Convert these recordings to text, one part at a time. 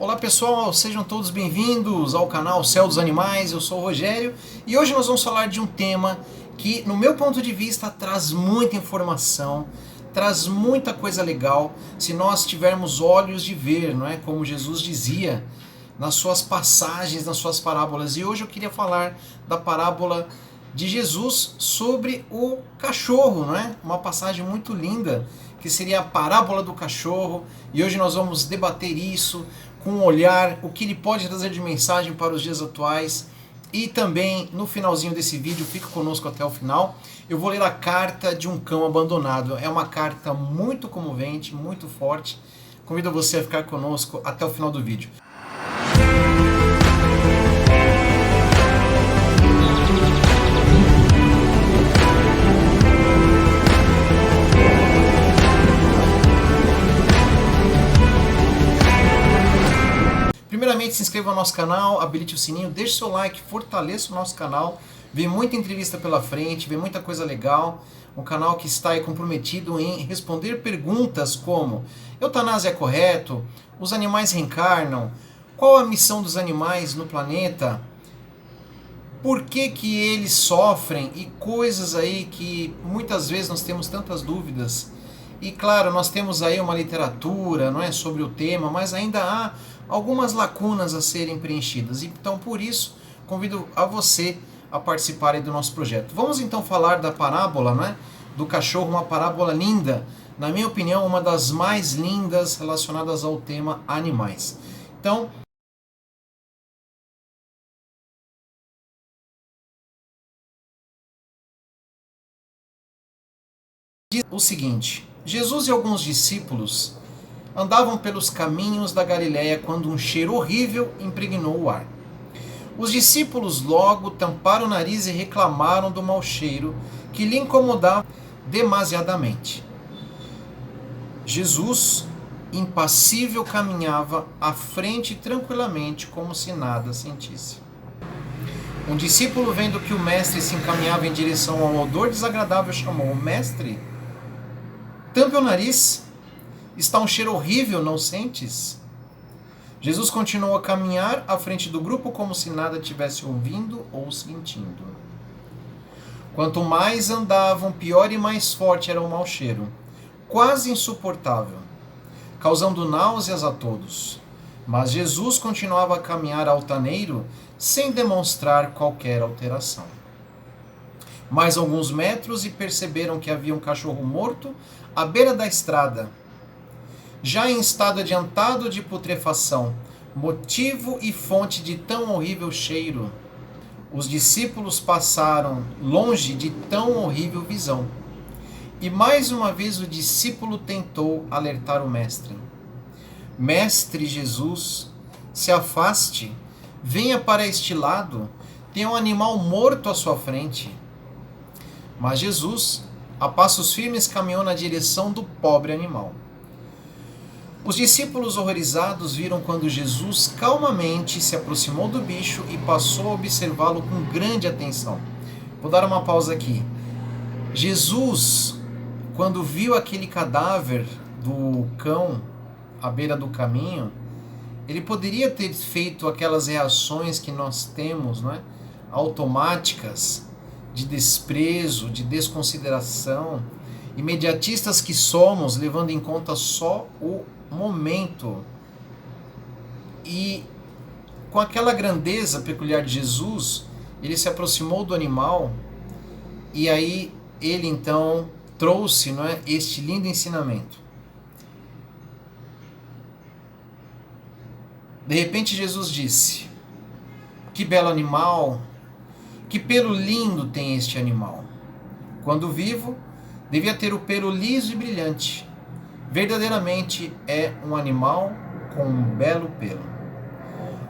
Olá pessoal, sejam todos bem-vindos ao canal Céu dos Animais, eu sou o Rogério e hoje nós vamos falar de um tema que, no meu ponto de vista, traz muita informação, traz muita coisa legal se nós tivermos olhos de ver, não é? Como Jesus dizia nas suas passagens, nas suas parábolas. E hoje eu queria falar da parábola de Jesus sobre o cachorro, não é? Uma passagem muito linda, que seria a parábola do cachorro, e hoje nós vamos debater isso com um olhar, o que ele pode trazer de mensagem para os dias atuais. E também, no finalzinho desse vídeo, fica conosco até o final, eu vou ler a carta de um cão abandonado. É uma carta muito comovente, muito forte. Convido você a ficar conosco até o final do vídeo. Primeiramente, se inscreva no nosso canal, habilite o sininho, deixe seu like, fortaleça o nosso canal. Vem muita entrevista pela frente, vem muita coisa legal. Um canal que está aí comprometido em responder perguntas como: eutanásia é correto? Os animais reencarnam? Qual a missão dos animais no planeta? Por que que eles sofrem? E coisas aí que muitas vezes nós temos tantas dúvidas. E claro, nós temos aí uma literatura, não é, sobre o tema, mas ainda há algumas lacunas a serem preenchidas. Então, por isso, convido a você a participar aí do nosso projeto. Vamos então falar da parábola, né, do cachorro, uma parábola linda, na minha opinião, uma das mais lindas relacionadas ao tema animais. Então, diz o seguinte: Jesus e alguns discípulos andavam pelos caminhos da Galiléia quando um cheiro horrível impregnou o ar. Os discípulos logo tamparam o nariz e reclamaram do mau cheiro que lhe incomodava demasiadamente. Jesus, impassível, caminhava à frente tranquilamente, como se nada sentisse. Um discípulo, vendo que o mestre se encaminhava em direção ao odor desagradável, chamou: Mestre, tampe o nariz. Está um cheiro horrível, não sentes? Jesus continuou a caminhar à frente do grupo como se nada tivesse ouvindo ou sentindo. Quanto mais andavam, pior e mais forte era o mau cheiro, quase insuportável, causando náuseas a todos. Mas Jesus continuava a caminhar altaneiro, sem demonstrar qualquer alteração. Mais alguns metros e perceberam que havia um cachorro morto à beira da estrada, já em estado adiantado de putrefação, motivo e fonte de tão horrível cheiro. Os discípulos passaram longe de tão horrível visão. E mais uma vez o discípulo tentou alertar o mestre. Mestre Jesus, se afaste, venha para este lado, tem um animal morto à sua frente. Mas Jesus, a passos firmes, caminhou na direção do pobre animal. Os discípulos horrorizados viram quando Jesus calmamente se aproximou do bicho e passou a observá-lo com grande atenção. Vou dar uma pausa aqui. Jesus, quando viu aquele cadáver do cão à beira do caminho, ele poderia ter feito aquelas reações que nós temos, não é? Automáticas, de desprezo, de desconsideração, imediatistas que somos, levando em conta só o momento. E com aquela grandeza peculiar de Jesus, ele se aproximou do animal e aí ele então trouxe, não é, este lindo ensinamento. De repente Jesus disse: que belo animal, que pelo lindo tem este animal. Quando vivo, devia ter o pelo liso e brilhante. Verdadeiramente é um animal com um belo pelo.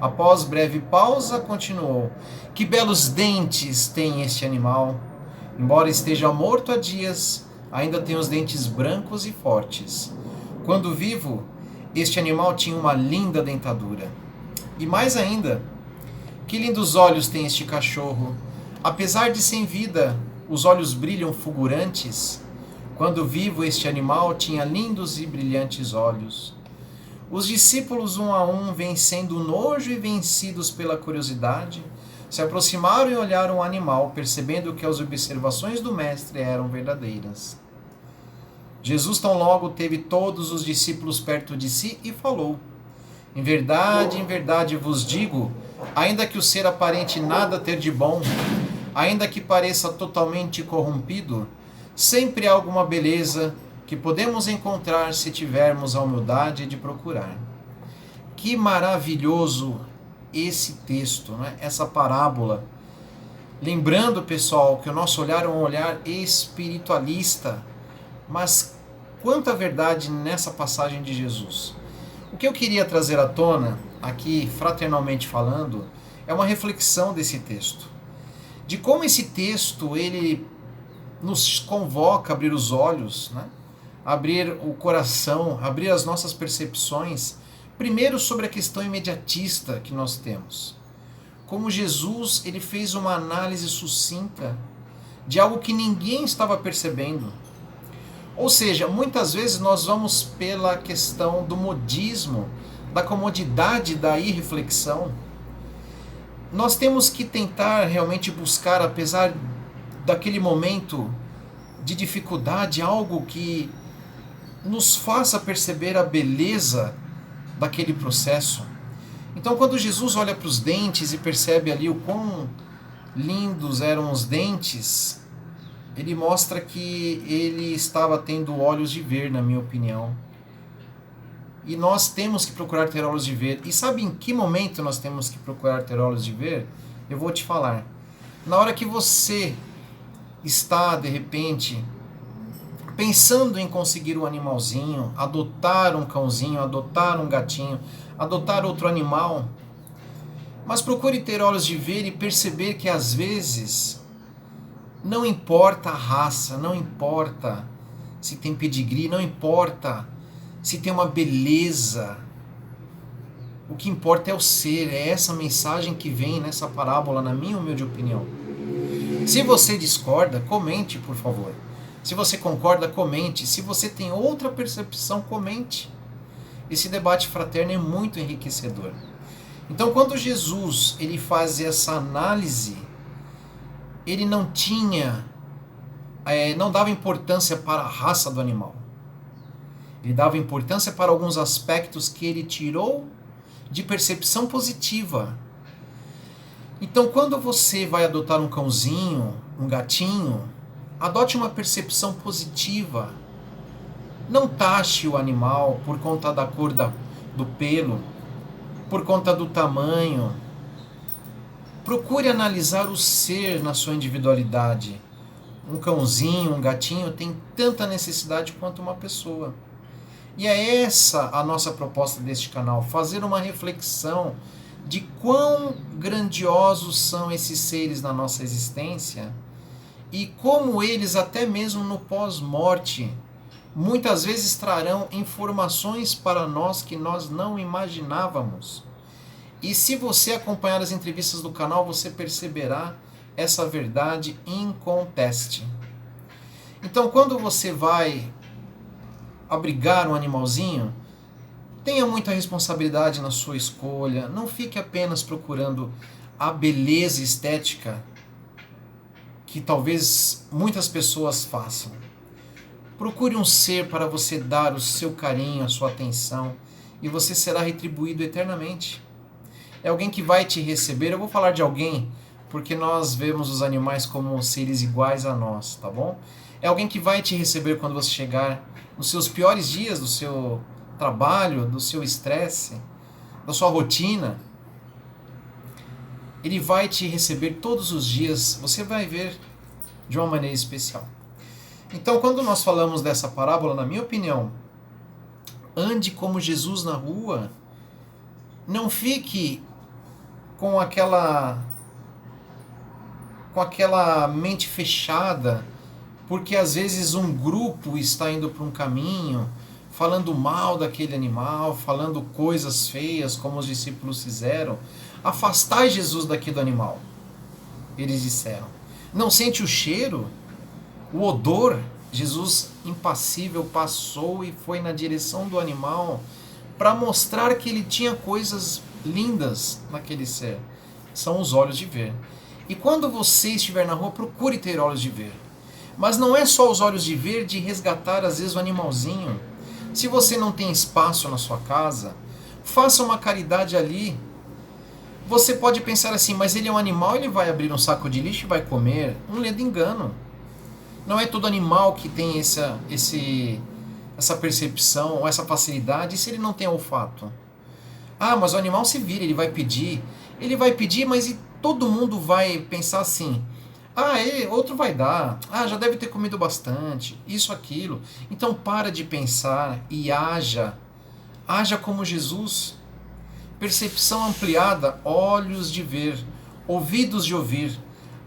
Após breve pausa, continuou: que belos dentes tem este animal. Embora esteja morto há dias, ainda tem os dentes brancos e fortes. Quando vivo, este animal tinha uma linda dentadura. E mais ainda, que lindos olhos tem este cachorro. Apesar de sem vida, os olhos brilham fulgurantes. Quando vivo, este animal tinha lindos e brilhantes olhos. Os discípulos, um a um, vencendo o nojo e vencidos pela curiosidade, se aproximaram e olharam o animal, percebendo que as observações do mestre eram verdadeiras. Jesus tão logo teve todos os discípulos perto de si e falou: em verdade vos digo, ainda que o ser aparente nada ter de bom, ainda que pareça totalmente corrompido, sempre há alguma beleza que podemos encontrar se tivermos a humildade de procurar. Que maravilhoso esse texto, né? Essa parábola. Lembrando, pessoal, que o nosso olhar é um olhar espiritualista, mas quanta verdade nessa passagem de Jesus. O que eu queria trazer à tona, aqui fraternalmente falando, é uma reflexão desse texto. De como esse texto, ele nos convoca a abrir os olhos, né? Abrir o coração, abrir as nossas percepções, primeiro sobre a questão imediatista que nós temos. Como Jesus, ele fez uma análise sucinta de algo que ninguém estava percebendo. Ou seja, muitas vezes nós vamos pela questão do modismo, da comodidade da irreflexão. Nós temos que tentar realmente buscar, apesar daquele momento de dificuldade, algo que nos faça perceber a beleza daquele processo. Então, quando Jesus olha para os dentes e percebe ali o quão lindos eram os dentes, ele mostra que ele estava tendo olhos de ver, na minha opinião. E nós temos que procurar ter olhos de ver. E sabe em que momento nós temos que procurar ter olhos de ver? Eu vou te falar. Na hora que você está, de repente, pensando em conseguir um animalzinho, adotar um cãozinho, adotar um gatinho, adotar outro animal, mas procure ter olhos de ver e perceber que às vezes não importa a raça, não importa se tem pedigree, não importa se tem uma beleza. O que importa é o ser, é essa mensagem que vem nessa parábola, na minha humilde opinião. Se você discorda, comente, por favor. Se você concorda, comente. Se você tem outra percepção, comente. Esse debate fraterno é muito enriquecedor. Então, quando Jesus ele faz essa análise, ele não dava importância para a raça do animal. Ele dava importância para alguns aspectos que ele tirou de percepção positiva. Então, quando você vai adotar um cãozinho, um gatinho, adote uma percepção positiva. Não taxe o animal por conta da cor do pelo, por conta do tamanho. Procure analisar o ser na sua individualidade. Um cãozinho, um gatinho tem tanta necessidade quanto uma pessoa. E é essa a nossa proposta deste canal, fazer uma reflexão de quão grandiosos são esses seres na nossa existência e como eles, até mesmo no pós-morte, muitas vezes trarão informações para nós que nós não imaginávamos. E se você acompanhar as entrevistas do canal, você perceberá essa verdade inconteste. Então, quando você vai abrigar um animalzinho, tenha muita responsabilidade na sua escolha. Não fique apenas procurando a beleza estética que talvez muitas pessoas façam. Procure um ser para você dar o seu carinho, a sua atenção, e você será retribuído eternamente. É alguém que vai te receber. Eu vou falar de alguém porque nós vemos os animais como seres iguais a nós, tá bom? É alguém que vai te receber quando você chegar nos seus piores dias do seu trabalho, do seu estresse, da sua rotina. Ele vai te receber todos os dias, você vai ver de uma maneira especial. Então, quando nós falamos dessa parábola, na minha opinião, ande como Jesus na rua. Não fique com aquela mente fechada, porque às vezes um grupo está indo para um caminho, falando mal daquele animal, falando coisas feias, como os discípulos fizeram. Afastai Jesus daqui do animal, eles disseram. Não sente o cheiro, o odor? Jesus, impassível, passou e foi na direção do animal para mostrar que ele tinha coisas lindas naquele ser. São os olhos de ver. E quando você estiver na rua, procure ter olhos de ver. Mas não é só os olhos de ver de resgatar às vezes o animalzinho. Se você não tem espaço na sua casa, faça uma caridade ali. Você pode pensar assim, mas ele é um animal, ele vai abrir um saco de lixo e vai comer. Um ledo engano. Não é todo animal que tem essa percepção ou essa facilidade, e se ele não tem olfato? Ah, mas o animal se vira, ele vai pedir. Ele vai pedir, mas todo mundo vai pensar assim, outro vai dar, já deve ter comido bastante, isso, aquilo. Então para de pensar e haja como Jesus. Percepção ampliada, olhos de ver, ouvidos de ouvir,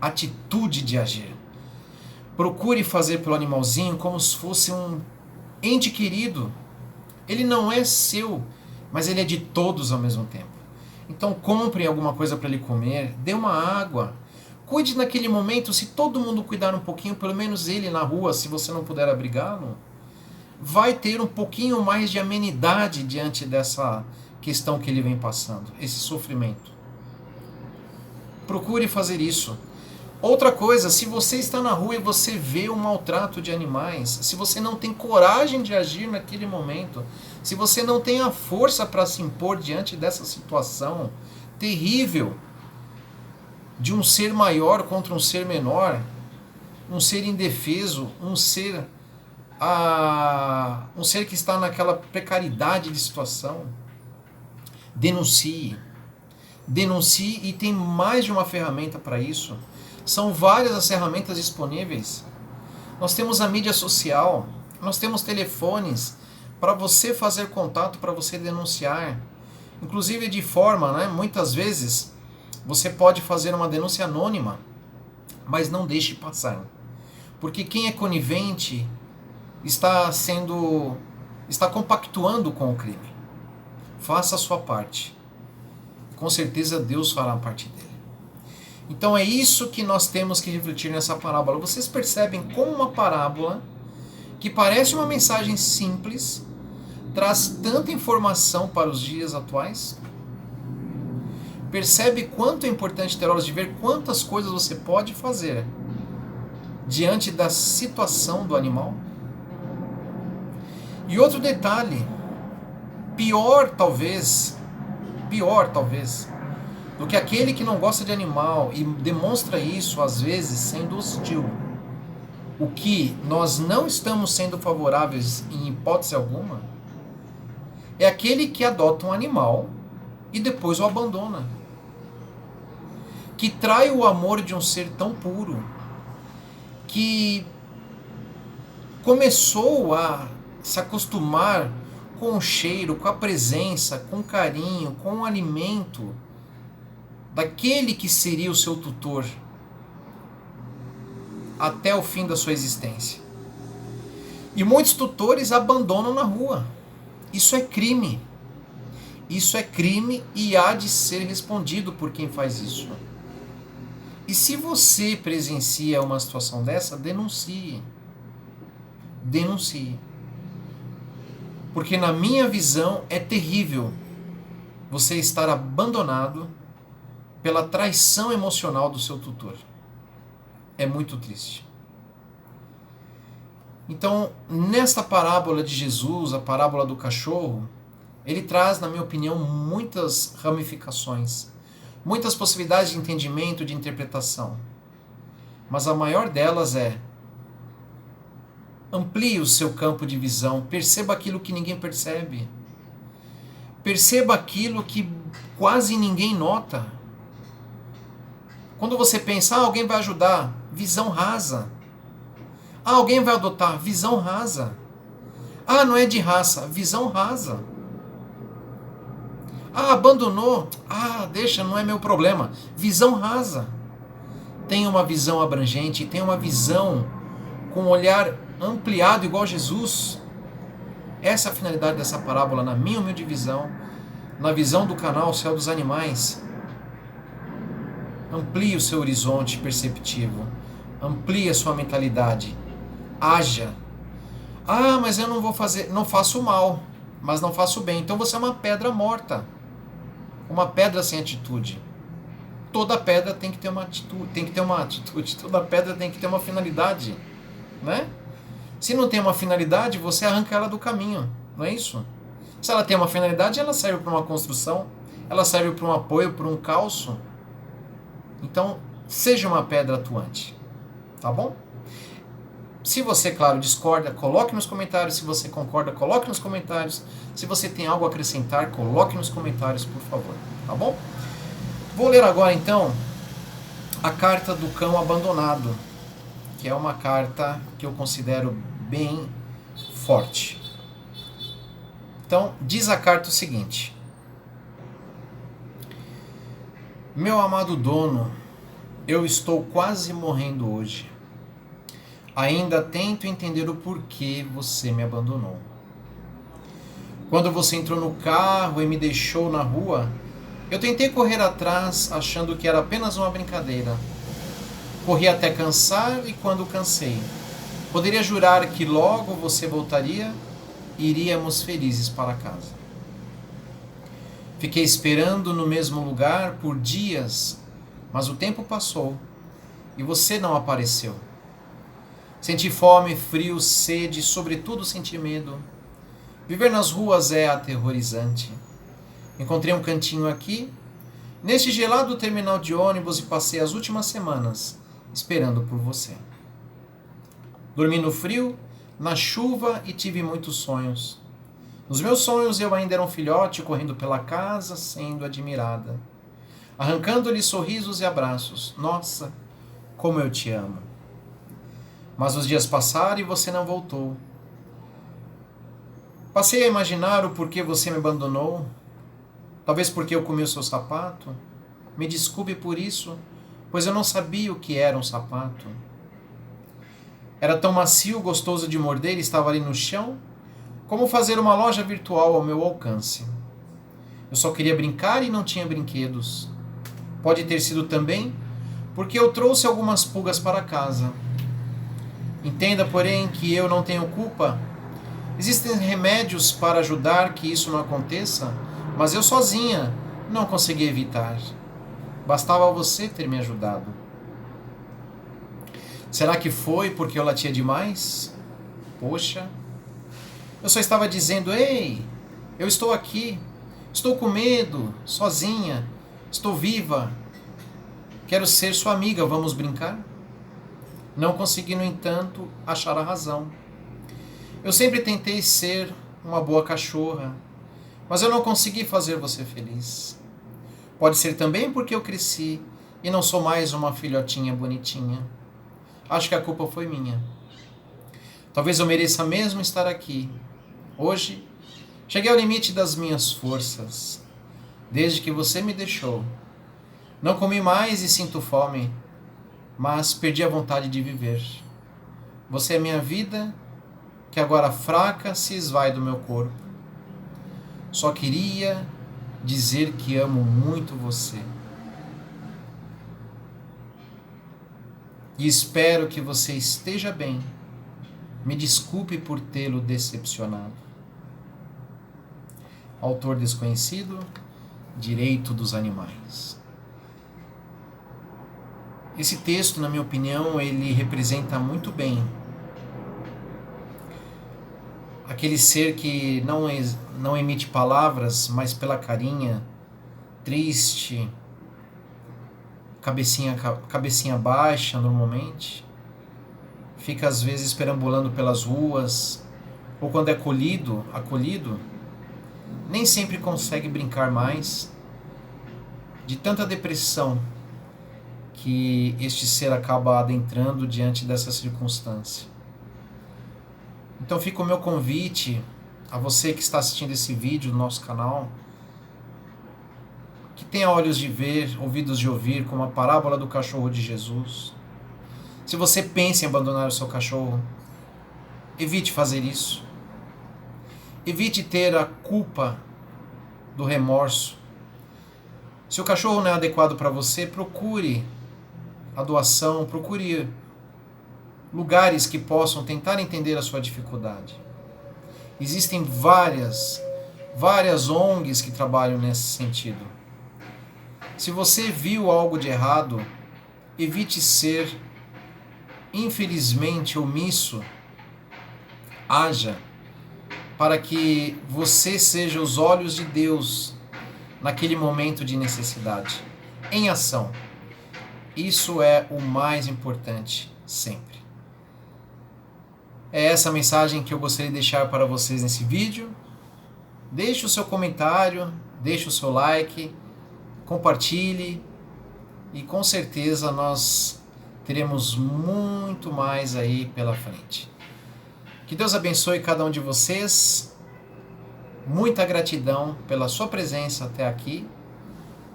atitude de agir. Procure fazer pelo animalzinho como se fosse um ente querido. Ele não é seu, mas ele é de todos ao mesmo tempo. Então compre alguma coisa para ele comer, dê uma água. Cuide naquele momento, se todo mundo cuidar um pouquinho, pelo menos ele na rua, se você não puder abrigá-lo, vai ter um pouquinho mais de amenidade diante dessa questão que ele vem passando, esse sofrimento. Procure fazer isso. Outra coisa, se você está na rua e você vê o maltrato de animais, se você não tem coragem de agir naquele momento, se você não tem a força para se impor diante dessa situação terrível de um ser maior contra um ser menor, um ser indefeso, um ser que está naquela precariedade de situação, denuncie. Denuncie, e tem mais de uma ferramenta para isso. São várias as ferramentas disponíveis. Nós temos a mídia social, nós temos telefones para você fazer contato, para você denunciar. Inclusive de forma, muitas vezes, você pode fazer uma denúncia anônima, mas não deixe passar. Porque quem é conivente está compactuando com o crime. Faça a sua parte. Com certeza Deus fará a parte dele. Então é isso que nós temos que refletir nessa parábola. Vocês percebem como uma parábola que parece uma mensagem simples traz tanta informação para os dias atuais? Percebe quanto é importante ter olhos de ver, quantas coisas você pode fazer diante da situação do animal? E outro detalhe, pior talvez, do que aquele que não gosta de animal e demonstra isso, às vezes, sendo hostil. O que nós não estamos sendo favoráveis em hipótese alguma é aquele que adota um animal e depois o abandona. Que trai o amor de um ser tão puro, que começou a se acostumar com o cheiro, com a presença, com o carinho, com o alimento daquele que seria o seu tutor até o fim da sua existência. E muitos tutores abandonam na rua. Isso é crime. Isso é crime e há de ser respondido por quem faz isso. E se você presencia uma situação dessa, denuncie. Denuncie. Porque na minha visão é terrível você estar abandonado pela traição emocional do seu tutor. É muito triste. Então, nesta parábola de Jesus, a parábola do cachorro, ele traz, na minha opinião, muitas ramificações, muitas possibilidades de entendimento, de interpretação. Mas a maior delas é: amplie o seu campo de visão, perceba aquilo que ninguém percebe. Perceba aquilo que quase ninguém nota. Quando você pensa, alguém vai ajudar, visão rasa. Alguém vai adotar, visão rasa. Não é de raça, visão rasa. Abandonou, deixa, não é meu problema, visão rasa. Tenha uma visão abrangente, tenha uma visão com um olhar ampliado igual Jesus. Essa é a finalidade dessa parábola, na minha humilde visão, na visão do canal Céu dos Animais. Amplie o seu horizonte perceptivo, amplie a sua mentalidade, haja. Mas eu não vou fazer, não faço mal. mas não faço bem. Então você é uma pedra morta, uma pedra sem atitude. Toda pedra tem que ter uma atitude, toda pedra tem que ter uma finalidade, né? Se não tem uma finalidade, você arranca ela do caminho, não é isso? Se ela tem uma finalidade, ela serve para uma construção, ela serve para um apoio, para um calço. Então, seja uma pedra atuante, tá bom? Se você, claro, discorda, coloque nos comentários. Se você concorda, coloque nos comentários. Se você tem algo a acrescentar, coloque nos comentários, por favor, tá bom? Vou ler agora, então, a carta do cão abandonado, que é uma carta que eu considero bem forte. Então, diz a carta o seguinte: meu amado dono, eu estou quase morrendo hoje. Ainda tento entender o porquê você me abandonou. Quando você entrou no carro e me deixou na rua, eu tentei correr atrás, achando que era apenas uma brincadeira. Corri até cansar e quando cansei, poderia jurar que logo você voltaria e iríamos felizes para casa. Fiquei esperando no mesmo lugar por dias, mas o tempo passou e você não apareceu. Senti fome, frio, sede, sobretudo senti medo. Viver nas ruas é aterrorizante. Encontrei um cantinho aqui, neste gelado terminal de ônibus, e passei as últimas semanas esperando por você. Dormi no frio, na chuva e tive muitos sonhos. Nos meus sonhos eu ainda era um filhote correndo pela casa, sendo admirada, arrancando-lhe sorrisos e abraços. Nossa, como eu te amo! Mas os dias passaram e você não voltou. Passei a imaginar o porquê você me abandonou. Talvez porque eu comi o seu sapato. Me desculpe por isso, pois eu não sabia o que era um sapato. Era tão macio, gostoso de morder, estava ali no chão. Como fazer uma loja virtual ao meu alcance. Eu só queria brincar e não tinha brinquedos. Pode ter sido também porque eu trouxe algumas pulgas para casa. Entenda, porém, que eu não tenho culpa. Existem remédios para ajudar que isso não aconteça, mas eu sozinha não consegui evitar. Bastava você ter me ajudado. Será que foi porque eu latia demais? Poxa, eu só estava dizendo: ei, eu estou aqui, estou com medo, sozinha, estou viva, quero ser sua amiga, vamos brincar? Não consegui, no entanto, achar a razão. Eu sempre tentei ser uma boa cachorra, mas eu não consegui fazer você feliz. Pode ser também porque eu cresci e não sou mais uma filhotinha bonitinha. Acho que a culpa foi minha. Talvez eu mereça mesmo estar aqui. Hoje, cheguei ao limite das minhas forças. Desde que você me deixou, não comi mais e sinto fome, mas perdi a vontade de viver. Você é minha vida, que agora fraca se esvai do meu corpo. Só queria dizer que amo muito você. E espero que você esteja bem. Me desculpe por tê-lo decepcionado. Autor desconhecido, Direito dos Animais. Esse texto, na minha opinião, ele representa muito bem aquele ser que não emite palavras, mas pela carinha, triste, cabecinha baixa normalmente, fica às vezes perambulando pelas ruas, ou quando é acolhido, nem sempre consegue brincar mais, de tanta depressão que este ser acaba adentrando diante dessa circunstância. Então fica o meu convite a você que está assistindo esse vídeo no nosso canal, que tenha olhos de ver, ouvidos de ouvir, como a parábola do cachorro de Jesus. Se você pensa em abandonar o seu cachorro, evite fazer isso. Evite ter a culpa do remorso. Se o cachorro não é adequado para você, procure a doação, procure lugares que possam tentar entender a sua dificuldade. Existem várias várias ONGs que trabalham nesse sentido. Se você viu algo de errado, evite ser, infelizmente, omisso. Haja para que você seja os olhos de Deus naquele momento de necessidade, em ação. Isso é o mais importante sempre. É essa a mensagem que eu gostaria de deixar para vocês nesse vídeo. Deixe o seu comentário, deixe o seu like, compartilhe e com certeza nós teremos muito mais aí pela frente. Que Deus abençoe cada um de vocês. Muita gratidão pela sua presença até aqui.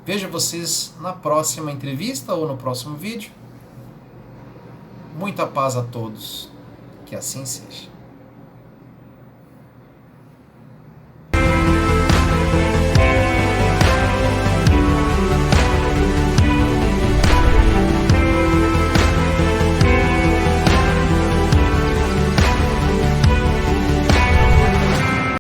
Vejo vocês na próxima entrevista ou no próximo vídeo. Muita paz a todos. Que assim seja.